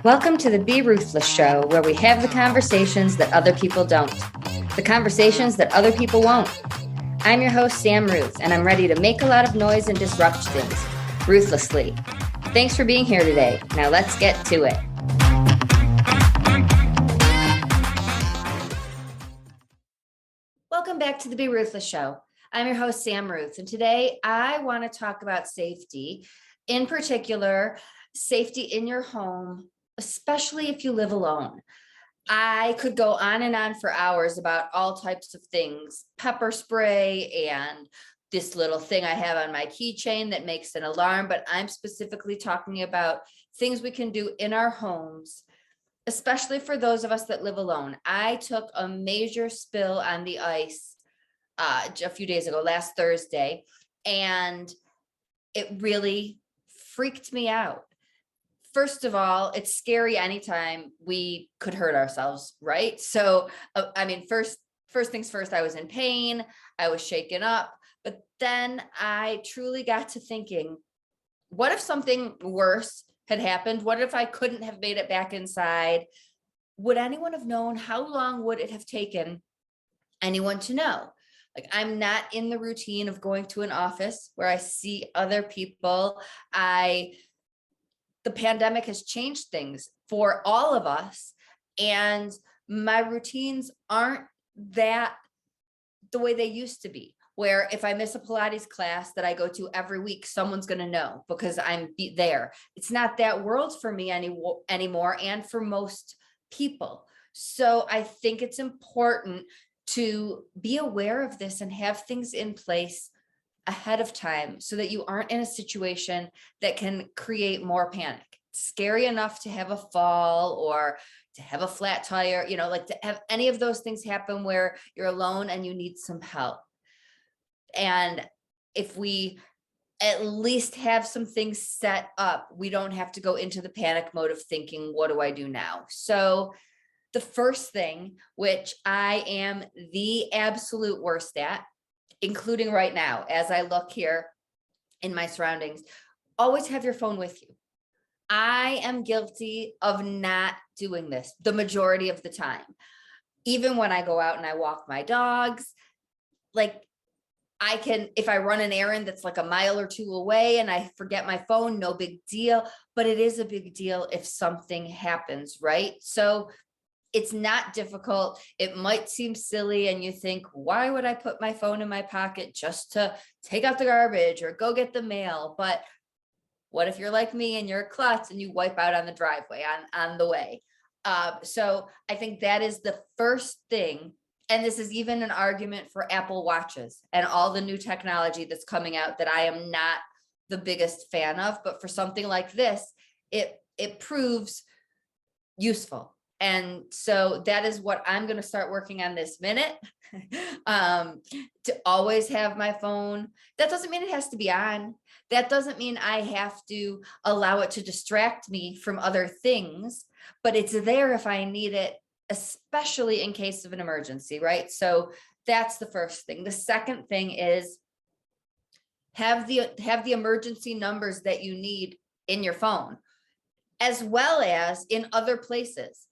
Welcome to the Be Ruthless Show, where we have the conversations that other people don't, the conversations that other people won't. I'm your host, Sam Ruth, and I'm ready to make a lot of noise and disrupt things, ruthlessly. Thanks for being here today. Now let's get to it. Welcome back to the Be Ruthless Show. I'm your host, Sam Ruth, and today I want to talk about safety, in particular, safety in your home, especially if you live alone. I could go on and on for hours about all types of things, pepper spray and this little thing I have on my keychain that makes an alarm, but I'm specifically talking about things we can do in our homes, especially for those of us that live alone. I took a major spill on the ice a few days ago, last Thursday, and it really freaked me out. First of all, it's scary anytime we could hurt ourselves, right? So, first things first, I was in pain, I was shaken up, but then I truly got to thinking, what if something worse had happened? What if I couldn't have made it back inside? Would anyone have known? How long would it have taken anyone to know? Like, I'm not in the routine of going to an office where I see other people. The pandemic has changed things for all of us, and my routines aren't that the way they used to be, where if I miss a Pilates class that I go to every week, someone's going to know because I'm there. It's not that world for me anymore, and for most people. So I think it's important to be aware of this and have things in place ahead of time so that you aren't in a situation that can create more panic. It's scary enough to have a fall or to have a flat tire, like to have any of those things happen where you're alone and you need some help. And if we at least have some things set up, we don't have to go into the panic mode of thinking, what do I do now? So the first thing, which I am the absolute worst at, including right now, as I look here in my surroundings, always have your phone with you. I am guilty of not doing this the majority of the time. Even when I go out and I walk my dogs, like if I run an errand that's like a mile or two away and I forget my phone, no big deal, but it is a big deal if something happens, right? So it's not difficult. It might seem silly and you think, why would I put my phone in my pocket just to take out the garbage or go get the mail? But what if you're like me and you're a klutz and you wipe out on the driveway on the way? So I think that is the first thing. And this is even an argument for Apple Watches and all the new technology that's coming out that I am not the biggest fan of. But for something like this, it proves useful. And so that is what I'm going to start working on this minute, to always have my phone. That doesn't mean it has to be on. That doesn't mean I have to allow it to distract me from other things, but it's there if I need it, especially in case of an emergency, right? So that's the first thing. The second thing is have the emergency numbers that you need in your phone, as well as in other places.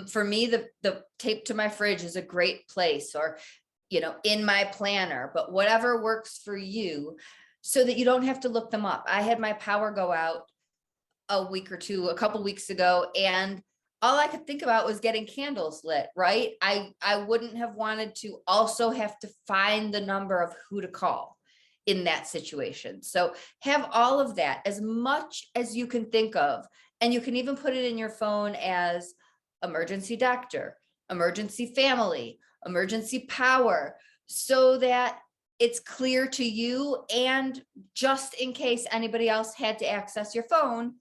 For me, the tape to my fridge is a great place, or, in my planner, but whatever works for you so that you don't have to look them up. I had my power go out a couple weeks ago, and all I could think about was getting candles lit, right? I wouldn't have wanted to also have to find the number of who to call in that situation. So have all of that, as much as you can think of. And you can even put it in your phone as emergency doctor, emergency family, emergency power, so that it's clear to you. And just in case anybody else had to access your phone,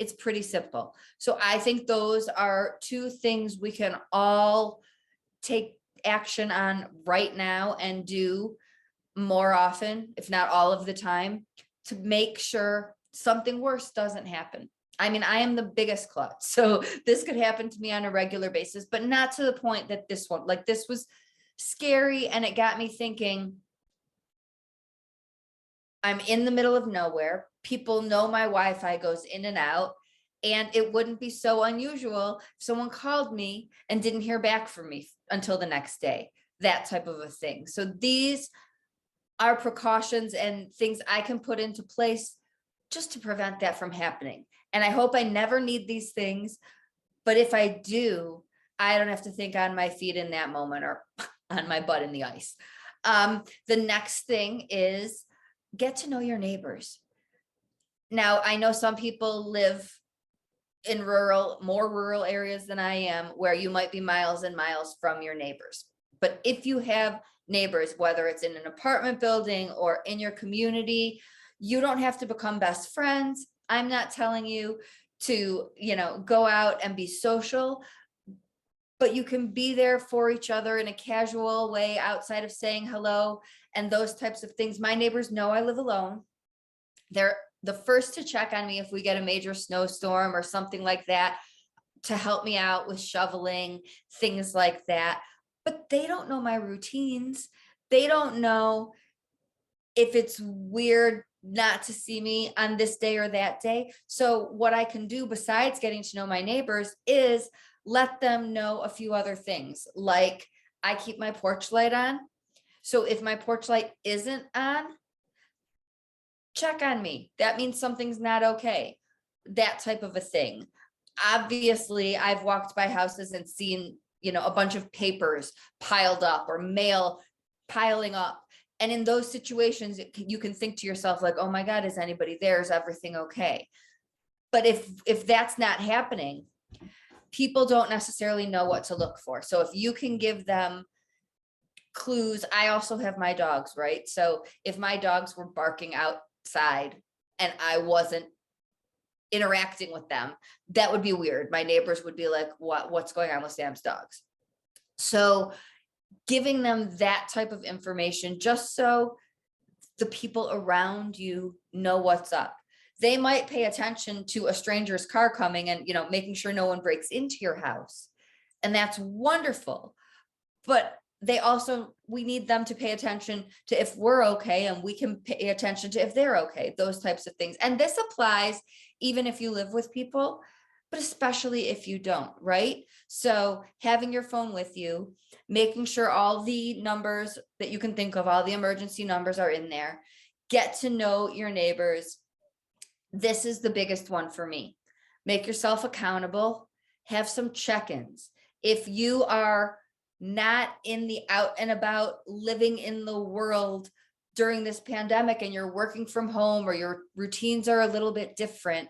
it's pretty simple. So I think those are two things we can all take action on right now and do more often, if not all of the time, to make sure something worse doesn't happen. I mean, I am the biggest klutz, so this could happen to me on a regular basis, but not to the point that this was scary. And it got me thinking, I'm in the middle of nowhere. People know my Wi-Fi goes in and out, And it wouldn't be so unusual if someone called me and didn't hear back from me until the next day, that type of a thing. So these are precautions and things I can put into place just to prevent that from happening. And I hope I never need these things, but if I do, I don't have to think on my feet in that moment or on my butt in the ice. The next thing is get to know your neighbors. Now, I know some people live in more rural areas than I am, where you might be miles and miles from your neighbors. But if you have neighbors, whether it's in an apartment building or in your community, you don't have to become best friends. I'm not telling you to, go out and be social, but you can be there for each other in a casual way outside of saying hello and those types of things. My neighbors know I live alone. They're the first to check on me if we get a major snowstorm or something like that, to help me out with shoveling, things like that. But they don't know my routines. They don't know if it's weird not to see me on this day or that day. So what I can do besides getting to know my neighbors is let them know a few other things. Like, I keep my porch light on. So if my porch light isn't on, check on me. That means something's not okay. That type of a thing. Obviously, I've walked by houses and seen, a bunch of papers piled up or mail piling up. And in those situations, you can think to yourself like, oh my God, is anybody there? Is everything okay? But if that's not happening, people don't necessarily know what to look for. So if you can give them clues, I also have my dogs, right? So if my dogs were barking outside and I wasn't interacting with them, that would be weird. My neighbors would be like, what's going on with Sam's dogs? So giving them that type of information, just so the people around you know what's up. They might pay attention to a stranger's car coming and, making sure no one breaks into your house. And that's wonderful. But we need them to pay attention to if we're okay, and we can pay attention to if they're okay, those types of things. And this applies even if you live with people, but especially if you don't, right? So having your phone with you, making sure all the numbers that you can think of, all the emergency numbers are in there. Get to know your neighbors. This is the biggest one for me. Make yourself accountable. Have some check-ins. If you are not in the out and about living in the world during this pandemic and you're working from home or your routines are a little bit different,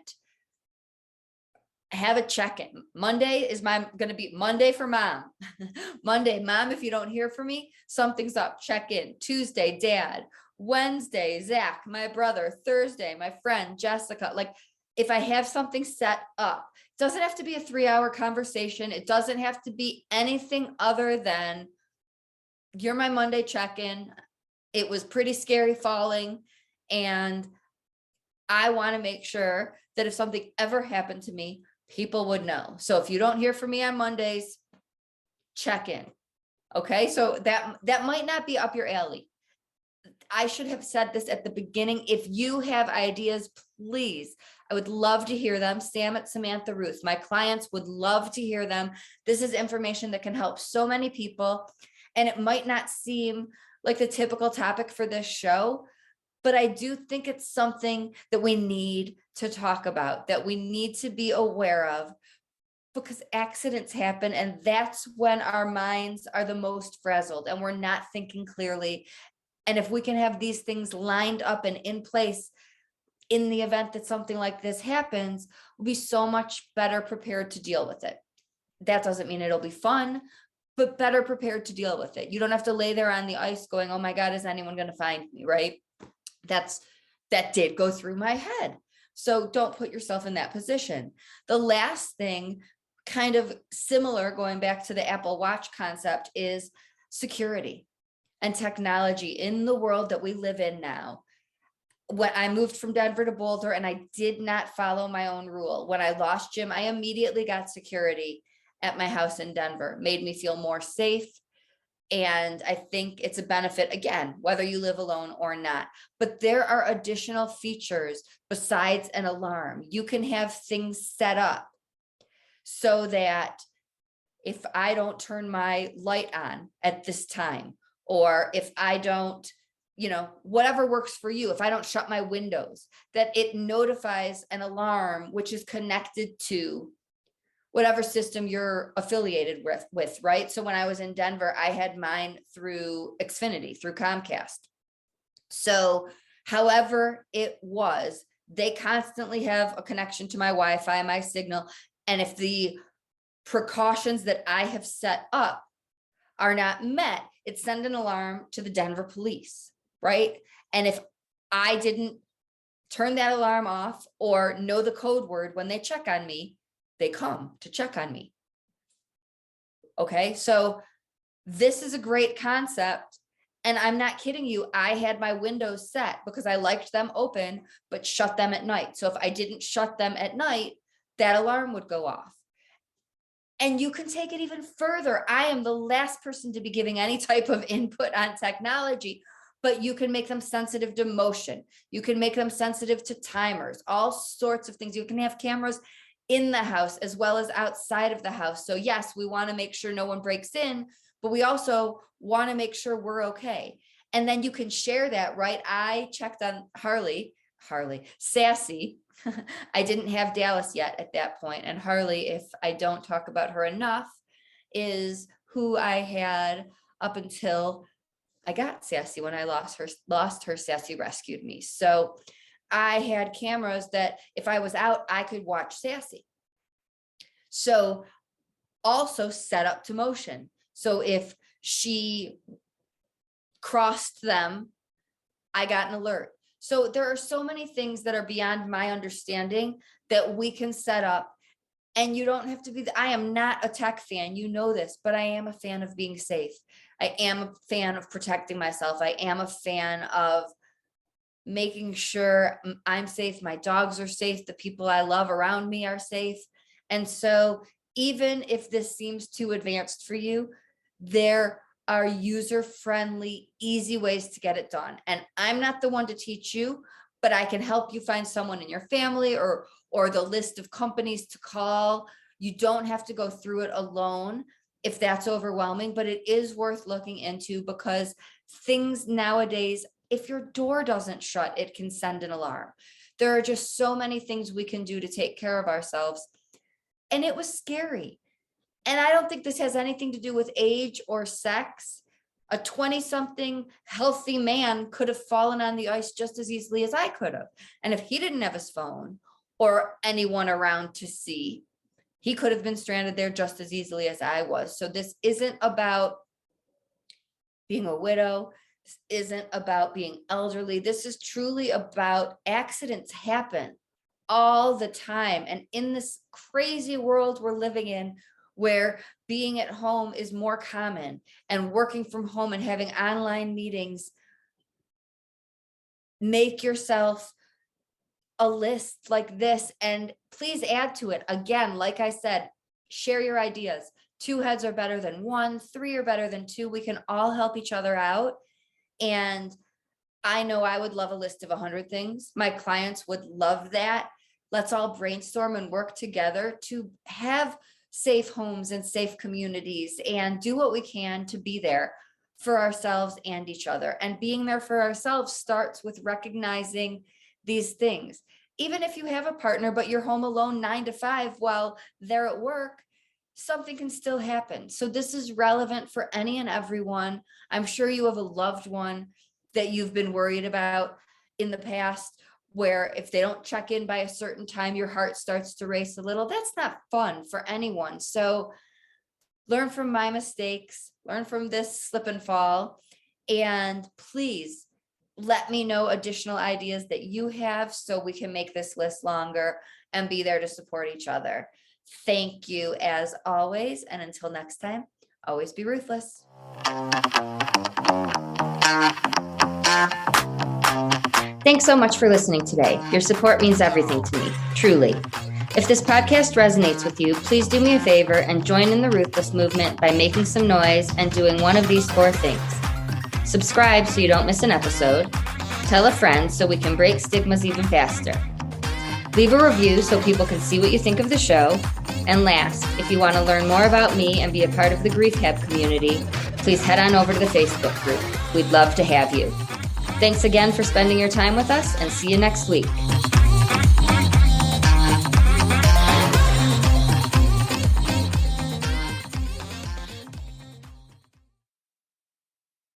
have a check-in. Monday is going to be Monday for mom. Monday, mom, if you don't hear from me, something's up, check in. Tuesday, dad. Wednesday, Zach, my brother. Thursday, my friend, Jessica. Like, if I have something set up, it doesn't have to be a 3-hour conversation. It doesn't have to be anything other than, you're my Monday check-in. It was pretty scary falling, and I want to make sure that if something ever happened to me, people would know. So if you don't hear from me on Mondays, check in. Okay. So that might not be up your alley. I should have said this at the beginning. If you have ideas, please, I would love to hear them. Sam at Samantha Ruth. My clients would love to hear them. This is information that can help so many people. And it might not seem like the typical topic for this show, but I do think it's something that we need to talk about, that we need to be aware of, because accidents happen, and that's when our minds are the most frazzled and we're not thinking clearly. And if we can have these things lined up and in place in the event that something like this happens, we'll be so much better prepared to deal with it. That doesn't mean it'll be fun, but better prepared to deal with it. You don't have to lay there on the ice going, oh my God, is anyone going to find me, right? That did go through my head. So don't put yourself in that position. The last thing, kind of similar, going back to the Apple Watch concept, is security and technology in the world that we live in now. When I moved from Denver to Boulder and I did not follow my own rule, when I lost Jim, I immediately got security at my house in Denver. Made me feel more safe. And I think it's a benefit, again, whether you live alone or not. But there are additional features besides an alarm. You can have things set up so that if I don't turn my light on at this time, or if I don't, whatever works for you, if I don't shut my windows, that it notifies an alarm, which is connected to whatever system you're affiliated with, right? So when I was in Denver, I had mine through Xfinity, through Comcast. So however it was, they constantly have a connection to my Wi-Fi, my signal. And if the precautions that I have set up are not met, it sends an alarm to the Denver police, right? And if I didn't turn that alarm off or know the code word when they check on me, they come to check on me. Okay, so this is a great concept. And I'm not kidding you. I had my windows set because I liked them open, but shut them at night. So if I didn't shut them at night, that alarm would go off. And you can take it even further. I am the last person to be giving any type of input on technology, but you can make them sensitive to motion. You can make them sensitive to timers, all sorts of things. You can have cameras in the house as well as outside of the house. So yes, we want to make sure no one breaks in, but we also want to make sure we're okay. And then you can share that, right? I checked on Harley, Sassy. I didn't have Dallas yet at that point. And Harley, if I don't talk about her enough, is who I had up until I got Sassy. When I lost her, Sassy rescued me. So I had cameras that if I was out, I could watch Sassy. So also set up to motion. So if she crossed them, I got an alert. So there are so many things that are beyond my understanding that we can set up. And you don't have to be, I am not a tech fan, you know this, but I am a fan of being safe. I am a fan of protecting myself. I am a fan of making sure I'm safe, my dogs are safe, the people I love around me are safe. And so even if this seems too advanced for you, there are user-friendly, easy ways to get it done. And I'm not the one to teach you, but I can help you find someone in your family or the list of companies to call. You don't have to go through it alone if that's overwhelming, but it is worth looking into because things nowadays, if your door doesn't shut, it can send an alarm. There are just so many things we can do to take care of ourselves. And it was scary. And I don't think this has anything to do with age or sex. A 20-something healthy man could have fallen on the ice just as easily as I could have. And if he didn't have his phone or anyone around to see, he could have been stranded there just as easily as I was. So this isn't about being a widow. This isn't about being elderly. This is truly about accidents happen all the time. And in this crazy world we're living in, where being at home is more common and working from home and having online meetings, make yourself a list like this and please add to it. Again, like I said, share your ideas. 2 heads are better than 1, 3 are better than 2. We can all help each other out. And I know I would love a list of 100 things. My clients would love that. Let's all brainstorm and work together to have safe homes and safe communities and do what we can to be there for ourselves and each other. And being there for ourselves starts with recognizing these things. Even if you have a partner, but you're home alone 9 to 5 while they're at work, something can still happen. So this is relevant for any and everyone. I'm sure you have a loved one that you've been worried about in the past, where if they don't check in by a certain time, your heart starts to race a little. That's not fun for anyone. So learn from my mistakes, learn from this slip and fall, and please let me know additional ideas that you have so we can make this list longer and be there to support each other. Thank you as always. And until next time, always be ruthless. Thanks so much for listening today. Your support means everything to me, truly. If this podcast resonates with you, please do me a favor and join in the Ruthless movement by making some noise and doing one of these 4 things. Subscribe so you don't miss an episode. Tell a friend so we can break stigmas even faster. Leave a review so people can see what you think of the show. And last, if you want to learn more about me and be a part of the Grief Cab community, please head on over to the Facebook group. We'd love to have you. Thanks again for spending your time with us, and see you next week.